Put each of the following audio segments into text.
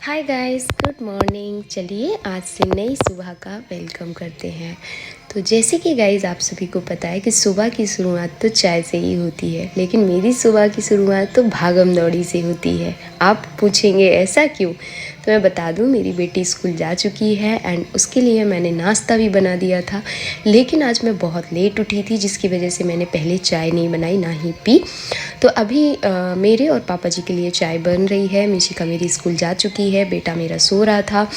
Hi guys, good morning. चलिए आज से नई सुबह का वेलकम करते हैं। तो जैसे कि गाइस आप सभी को पता है कि सुबह की शुरुआत तो चाय से ही होती है, लेकिन मेरी सुबह की शुरुआत तो भागम दौड़ी से होती है। आप पूछेंगे ऐसा क्यों? तो मैं बता दूं, मेरी बेटी स्कूल जा चुकी है एंड उसके लिए मैंने नाश्ता भी बना दिया था। लेकिन आज मैं बहुत लेट उठी थी, जिसकी वजह से मैंने पहले चाय नहीं बनाई ना ही पी। तो अभी मेरे और पापा जी के लिए चाय बन रही है। मिशिका मेरी स्कूल जा चुकी है, बेटा मेरा सो रहा था।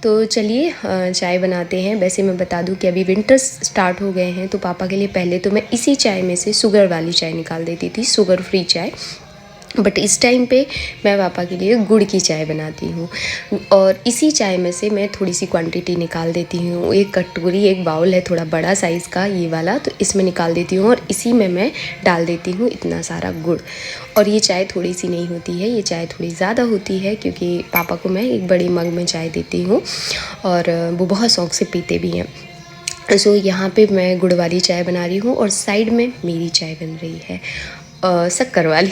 तो चलिए चाय बनाते हैं। वैसे मैं बता दूं कि अभी विंटर्स स्टार्ट हो गए हैं, तो पापा के लिए पहले तो मैं इसी चाय में से शुगर वाली चाय निकाल देती थी, शुगर फ्री चाय। बट इस टाइम पे मैं पापा के लिए गुड़ की चाय बनाती हूँ और इसी चाय में से मैं थोड़ी सी क्वांटिटी निकाल देती हूँ। एक कटोरी, एक बाउल है थोड़ा बड़ा साइज़ का ये वाला, तो इसमें निकाल देती हूँ और इसी में मैं डाल देती हूँ इतना सारा गुड़। और ये चाय थोड़ी सी नहीं होती है, ये चाय थोड़ी ज़्यादा होती है, क्योंकि पापा को मैं एक बड़ी मग में चाय देती हूँ और वो बहुत शौक़ से पीते भी हैं। सो यहाँ पे मैं गुड़ वाली चाय बना रही हूँ और साइड में मेरी चाय बन रही है शक्कर वाली।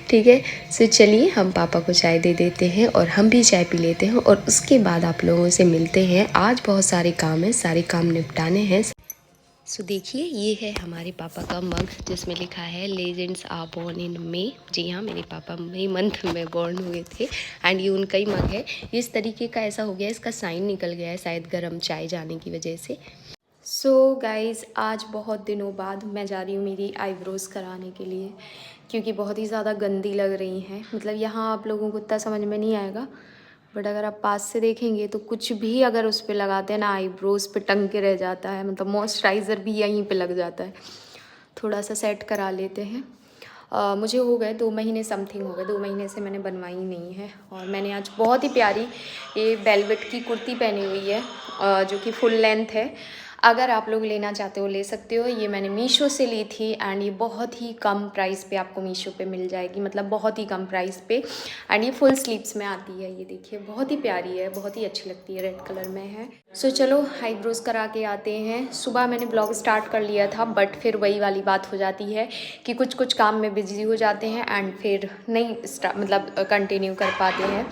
ठीक है। सो चलिए हम पापा को चाय दे देते हैं और हम भी चाय पी लेते हैं और उसके बाद आप लोगों से मिलते हैं। आज बहुत सारे काम हैं, सारे काम निपटाने हैं। सो देखिए, ये है हमारे पापा का मग जिसमें लिखा है लेजेंड्स आर बोर्न इन मई। जी हाँ, मेरे पापा मई मंथ में बॉर्न हुए थे एंड ये उनका ही मग है। इस तरीके का ऐसा हो गया, इसका साइन निकल गया है शायद गर्म चाय जाने की वजह से। सो गाइज़, आज बहुत दिनों बाद मैं जा रही हूँ मेरी आईब्रोज़ कराने के लिए, क्योंकि बहुत ही ज़्यादा गंदी लग रही हैं। मतलब यहाँ आप लोगों को इतना समझ में नहीं आएगा, बट अगर आप पास से देखेंगे तो कुछ भी अगर उस पर लगाते हैं ना, आईब्रोज़ पे टंग के रह जाता है। मतलब मॉइस्चराइज़र भी यहीं पे लग जाता है। थोड़ा सा सेट करा लेते हैं। मुझे हो गए 2 महीने समथिंग हो गए, 2 महीने से मैंने बनवाई नहीं है। और मैंने आज बहुत ही प्यारी ये वेलवेट की कुर्ती पहनी हुई है, जो कि फुल लेंथ है। अगर आप लोग लेना चाहते हो ले सकते हो। ये मैंने मीशो से ली थी एंड ये बहुत ही कम प्राइस पे आपको मीशो पे मिल जाएगी, मतलब बहुत ही कम प्राइस पे। एंड ये फुल स्लीव्स में आती है। ये देखिए बहुत ही प्यारी है, बहुत ही अच्छी लगती है, रेड कलर में है। सो चलो आईब्रोज़ करा के आते हैं। सुबह मैंने ब्लॉग स्टार्ट कर लिया था, बट फिर वही वाली बात हो जाती है कि कुछ कुछ काम में बिजी हो जाते हैं एंड फिर नहीं मतलब कंटिन्यू कर पाते हैं।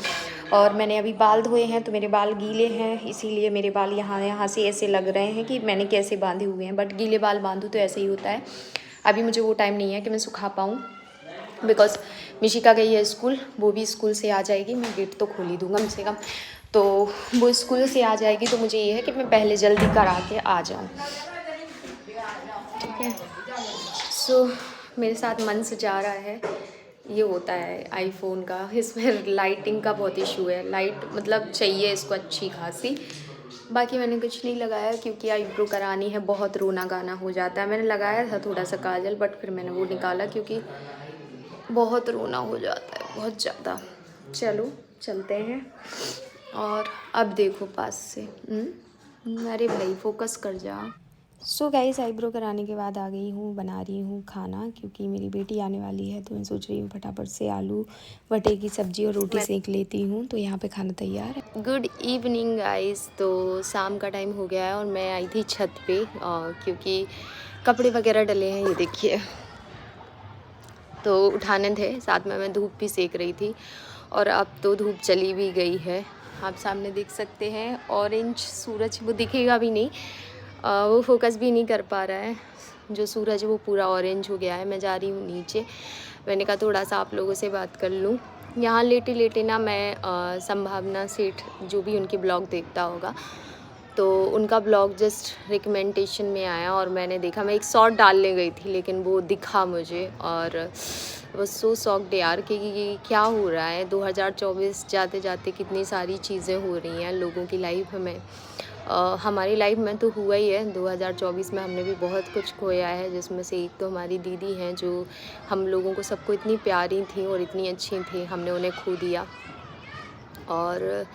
और मैंने अभी बाल धोए हैं तो मेरे बाल गीले हैं, इसीलिए मेरे बाल यहाँ से ऐसे लग रहे हैं कि मैंने कैसे बांधे हुए हैं। बट गीले बाल बांधूँ तो ऐसे ही होता है। अभी मुझे वो टाइम नहीं है कि मैं सुखा पाऊँ, बिकॉज़ मिशिका गई है स्कूल। वो भी स्कूल से आ जाएगी, मैं गेट तो खोल ही दूँ कम से कम। तो वो स्कूल से आ जाएगी तो मुझे ये है कि मैं पहले जल्दी करा के आ जाऊँ। ठीक है। सो मेरे साथ मंस जा रहा है। ये होता है आईफोन का, इसमें लाइटिंग का बहुत इशू है। लाइट मतलब चाहिए इसको अच्छी खासी। बाकी मैंने कुछ नहीं लगाया क्योंकि आईब्रो करानी है, बहुत रोना गाना हो जाता है। मैंने लगाया था थोड़ा सा काजल, बट फिर मैंने वो निकाला क्योंकि बहुत रोना हो जाता है, बहुत ज़्यादा। चलो चलते हैं। और अब देखो पास से। अरे भाई फोकस कर जा। सो गाइस, आईब्रो कराने के बाद आ गई हूँ, बना रही हूँ खाना, क्योंकि मेरी बेटी आने वाली है। तो मैं सोच रही हूँ फटाफट से आलू मटर की सब्ज़ी और रोटी सेक लेती हूँ। तो यहाँ पे खाना तैयार है। Good evening guys. तो शाम का टाइम हो गया है और मैं आई थी छत पे, क्योंकि कपड़े वगैरह डले हैं, ये देखिए, तो उठाने थे। साथ में मैं धूप भी सेक रही थी और अब तो धूप चली भी गई है। आप सामने देख सकते हैं ऑरेंज सूरज, वो दिखेगा भी नहीं, वो फोकस भी नहीं कर पा रहा है। जो सूरज है वो पूरा ऑरेंज हो गया है। मैं जा रही हूँ नीचे। मैंने कहा थोड़ा सा आप लोगों से बात कर लूँ। यहाँ लेटे लेटे ना मैं संभावना सेठ, जो भी उनके ब्लॉग देखता होगा, तो उनका ब्लॉग जस्ट रिकमेंडेशन में आया और मैंने देखा। मैं एक शॉर्ट डालने गई थी लेकिन वो दिखा मुझे और बस सो शॉक्ड यार कि ये क्या हो रहा है। 2024 जाते जाते कितनी सारी चीज़ें हो रही हैं लोगों की लाइफ में। हमारी लाइफ में तो हुआ ही है। 2024 में हमने भी बहुत कुछ खोया है, जिसमें से एक तो हमारी दीदी हैं जो हम लोगों को सबको इतनी प्यारी थी और इतनी अच्छी थी, हमने उन्हें खो दिया। और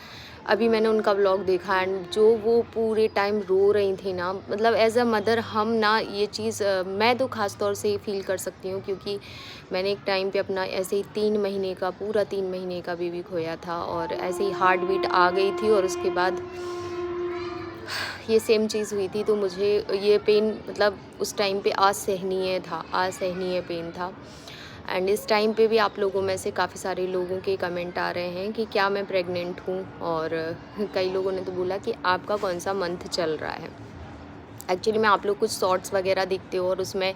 अभी मैंने उनका व्लॉग देखा एंड जो वो पूरे टाइम रो रही थी ना, मतलब एज अ मदर हम ना ये चीज़ मैं तो ख़ास तौर से फील कर सकती हूँ, क्योंकि मैंने एक टाइम पे अपना ऐसे ही 3 महीने का, पूरा 3 महीने का बेबी खोया था और ऐसे ही हार्ट बीट आ गई थी और उसके बाद ये सेम चीज़ हुई थी। तो मुझे ये पेन मतलब उस टाइम पे असहनीय था, असहनीय पेन था। एंड इस टाइम पे भी आप लोगों में से काफ़ी सारे लोगों के कमेंट आ रहे हैं कि क्या मैं प्रेग्नेंट हूँ, और कई लोगों ने तो बोला कि आपका कौन सा मंथ चल रहा है। एक्चुअली में आप लोग कुछ शॉर्ट्स वगैरह दिखते हो और उसमें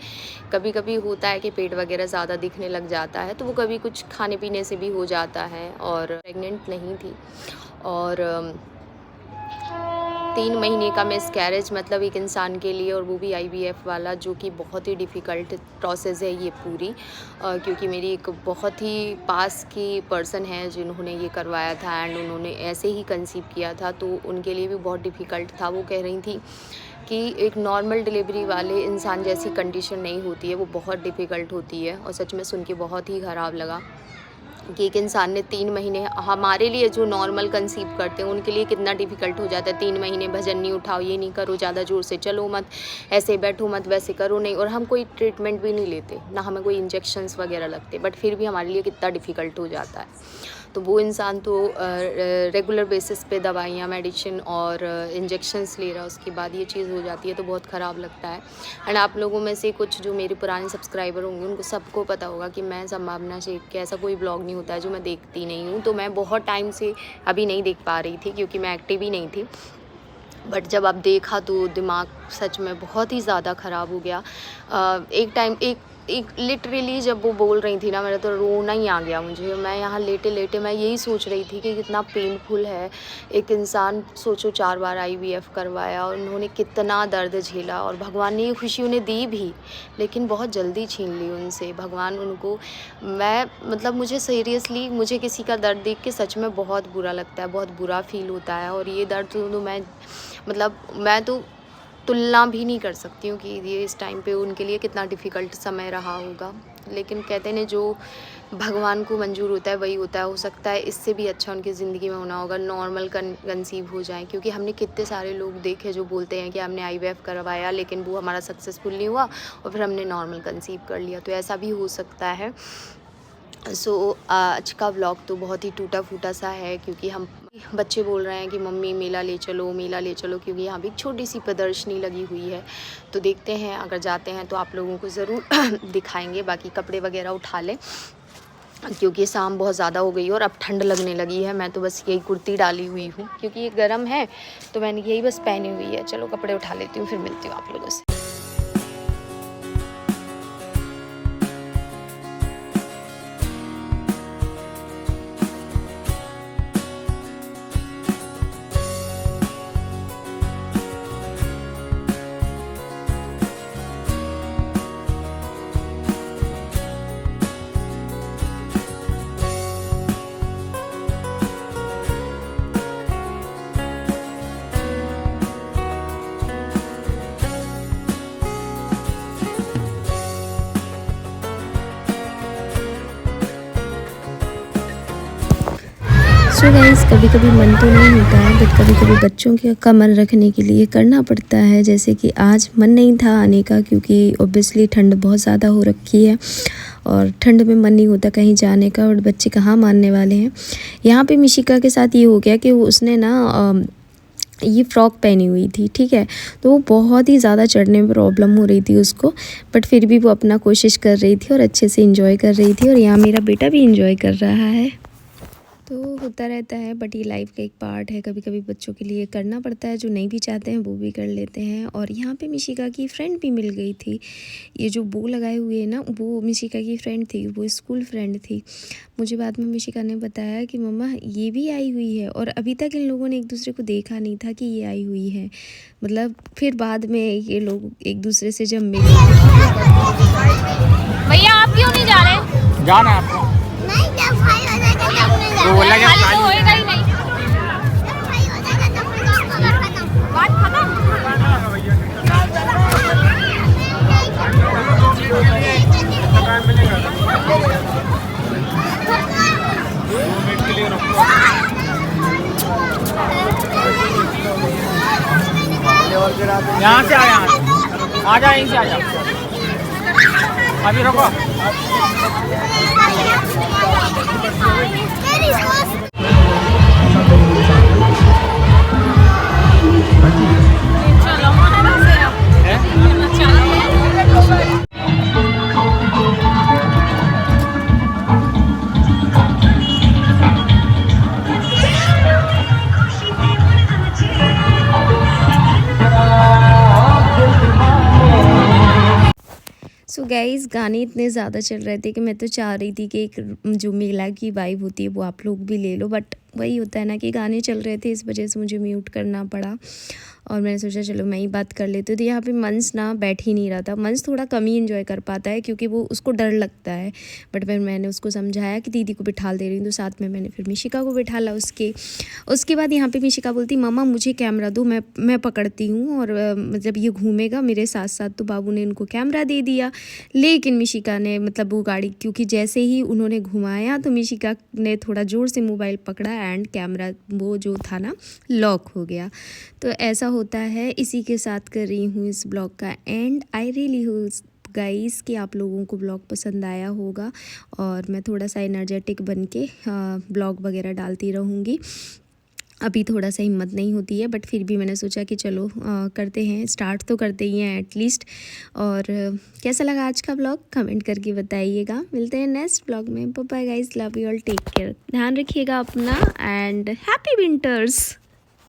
कभी कभी होता है कि पेट वगैरह ज़्यादा दिखने लग जाता है, तो वो कभी कुछ खाने पीने से भी हो जाता है। और प्रेग्नेंट नहीं थी, और 3 महीने का मिसकैरेज मतलब एक इंसान के लिए, और वो भी IVF वाला, जो कि बहुत ही डिफ़िकल्ट प्रोसेस है ये पूरी। क्योंकि मेरी एक बहुत ही पास की पर्सन है जिन्होंने ये करवाया था, एंड उन्होंने ऐसे ही कंसीव किया था, तो उनके लिए भी बहुत डिफ़िकल्ट था। वो कह रही थी कि एक नॉर्मल डिलीवरी वाले इंसान जैसी कंडीशन नहीं होती है, वो बहुत डिफ़िकल्ट होती है। और सच में सुन के बहुत ही ख़राब लगा कि एक इंसान ने 3 महीने, हमारे लिए जो नॉर्मल कंसीव करते हैं उनके लिए कितना डिफ़िकल्ट हो जाता है। 3 महीने भजन नहीं उठाओ, ये नहीं करो, ज़्यादा ज़ोर से चलो मत, ऐसे बैठो मत, वैसे करो नहीं, और हम कोई ट्रीटमेंट भी नहीं लेते, ना हमें कोई इंजेक्शंस वगैरह लगते, बट फिर भी हमारे लिए कितना डिफ़िकल्ट हो जाता है। तो वो इंसान तो रेगुलर बेसिस पे दवाइयाँ, मेडिसिन और इंजेक्शंस ले रहा है, उसके बाद ये चीज़ हो जाती है, तो बहुत ख़राब लगता है। एंड आप लोगों में से कुछ जो मेरे पुराने सब्सक्राइबर होंगे उनको सबको पता होगा कि मैं संभावना शेख के ऐसा कोई ब्लॉग नहीं होता है जो मैं देखती नहीं हूँ। तो मैं बहुत टाइम से अभी नहीं देख पा रही थी क्योंकि मैं एक्टिव ही नहीं थी, बट जब अब देखा तो दिमाग सच में बहुत ही ज़्यादा ख़राब हो गया। एक लिटरली जब वो बोल रही थी ना, मेरा तो रोना ही आ गया मुझे। मैं यहाँ लेटे लेटे मैं यही सोच रही थी कि कितना पेनफुल है। एक इंसान सोचो 4 बार IVF करवाया और उन्होंने कितना दर्द झेला, और भगवान ने ये खुशी उन्हें दी भी, लेकिन बहुत जल्दी छीन ली उनसे भगवान उनको। मैं मतलब मुझे सीरियसली मुझे किसी का दर्द देख के सच में बहुत बुरा लगता है, बहुत बुरा फील होता है। और ये दर्द तो मैं तो तुलना भी नहीं कर सकती हूँ कि ये इस टाइम पे उनके लिए कितना डिफ़िकल्ट समय रहा होगा। लेकिन कहते हैं जो भगवान को मंजूर होता है वही होता है। हो सकता है इससे भी अच्छा उनकी ज़िंदगी में होना होगा, नॉर्मल कंसीव हो जाए। क्योंकि हमने कितने सारे लोग देखे जो बोलते हैं कि हमने IVF करवाया लेकिन वो हमारा सक्सेसफुल नहीं हुआ और फिर हमने नॉर्मल कंसीव कर लिया, तो ऐसा भी हो सकता है। सो आज का व्लॉग तो बहुत ही टूटा फूटा सा है, क्योंकि हम बच्चे बोल रहे हैं कि मम्मी मेला ले चलो, मेला ले चलो, क्योंकि यहाँ भी एक छोटी सी प्रदर्शनी लगी हुई है। तो देखते हैं, अगर जाते हैं तो आप लोगों को ज़रूर दिखाएंगे। बाकी कपड़े वगैरह उठा लें क्योंकि शाम बहुत ज़्यादा हो गई और अब ठंड लगने लगी है। मैं तो बस यही कुर्ती डाली हुई हूँ क्योंकि ये गर्म है, तो मैंने यही बस पहनी हुई है। चलो कपड़े उठा लेती हूँ, फिर मिलती हूँ आप लोगों से। सो गाइस, कभी कभी मन तो नहीं होता है, बट कभी कभी बच्चों का मन रखने के लिए करना पड़ता है। जैसे कि आज मन नहीं था आने का क्योंकि ऑब्वियसली ठंड बहुत ज़्यादा हो रखी है और ठंड में मन नहीं होता कहीं जाने का, और बच्चे कहाँ मानने वाले हैं। यहाँ पे मिशिका के साथ ये हो गया कि उसने ना ये फ़्रॉक पहनी हुई थी, ठीक है, तो वो बहुत ही ज़्यादा चढ़ने में प्रॉब्लम हो रही थी उसको, बट फिर भी वो अपना कोशिश कर रही थी और अच्छे से इंजॉय कर रही थी। और यहाँ मेरा बेटा भी इंजॉय कर रहा है। तो होता रहता है, बट ये लाइफ का एक पार्ट है। कभी कभी बच्चों के लिए करना पड़ता है, जो नहीं भी चाहते हैं वो भी कर लेते हैं। और यहाँ पे मिशिका की फ्रेंड भी मिल गई थी। ये जो बो लगाए हुए हैं ना, वो मिशिका की फ्रेंड थी, वो स्कूल फ्रेंड थी। मुझे बाद में मिशिका ने बताया कि मम्मा ये भी आई हुई है, और अभी तक इन लोगों ने एक दूसरे को देखा नहीं था कि ये आई हुई है। मतलब फिर बाद में ये लोग एक दूसरे से जब मिले। भैया आप क्यों नहीं जा रहे? जाना है आपको? नहीं, जब भाई हो जाएगा तब नहीं तो बोला जाना। क्या होएगा ही नहीं। जब भाई हो जाएगा तब फिर खत्म। बात खत्म। यहाँ से आ जा, यहीं से आ जा। अभी रुको। गाइस गाने इतने ज़्यादा चल रहे थे कि मैं तो चाह रही थी कि एक जो मेला की वाइब होती है वो आप लोग भी ले लो, बट वही होता है ना कि गाने चल रहे थे, इस वजह से मुझे म्यूट करना पड़ा। और मैंने सोचा चलो मैं ही बात कर लेती हूँ। तो यहाँ पे मंस ना बैठ ही नहीं रहा था। मंस थोड़ा कम ही इन्जॉय कर पाता है क्योंकि वो उसको डर लगता है, बट फिर मैंने उसको समझाया कि दीदी को बिठा दे रही हूँ, तो साथ में मैंने फिर मिशिका को बिठाला। उसके बाद यहाँ पे मिशिका बोलती मम्मा मुझे कैमरा दो, मैं पकड़ती हूँ, और मतलब ये घूमेगा मेरे साथ साथ। तो बाबू ने उनको कैमरा दे दिया, लेकिन मिशिका ने मतलब वो गाड़ी, क्योंकि जैसे ही उन्होंने घुमाया तो मिशिका ने थोड़ा ज़ोर से मोबाइल पकड़ा एंड कैमरा वो जो था ना लॉक हो गया। तो ऐसा होता है। इसी के साथ कर रही हूँ इस ब्लॉग का and. I really hope guys कि आप लोगों को ब्लॉग पसंद आया होगा, और मैं थोड़ा सा एनर्जेटिक बन के ब्लॉग वगैरह डालती रहूँगी। अभी थोड़ा सा हिम्मत नहीं होती है, बट फिर भी मैंने सोचा कि चलो करते हैं, स्टार्ट तो करते ही हैं एटलीस्ट। और कैसा लगा आज का ब्लॉग कमेंट करके बताइएगा। मिलते हैं नेक्स्ट ब्लॉग में। Bye bye guys, love you all, take care, ध्यान रखिएगा अपना एंड हैप्पी विंटर्स।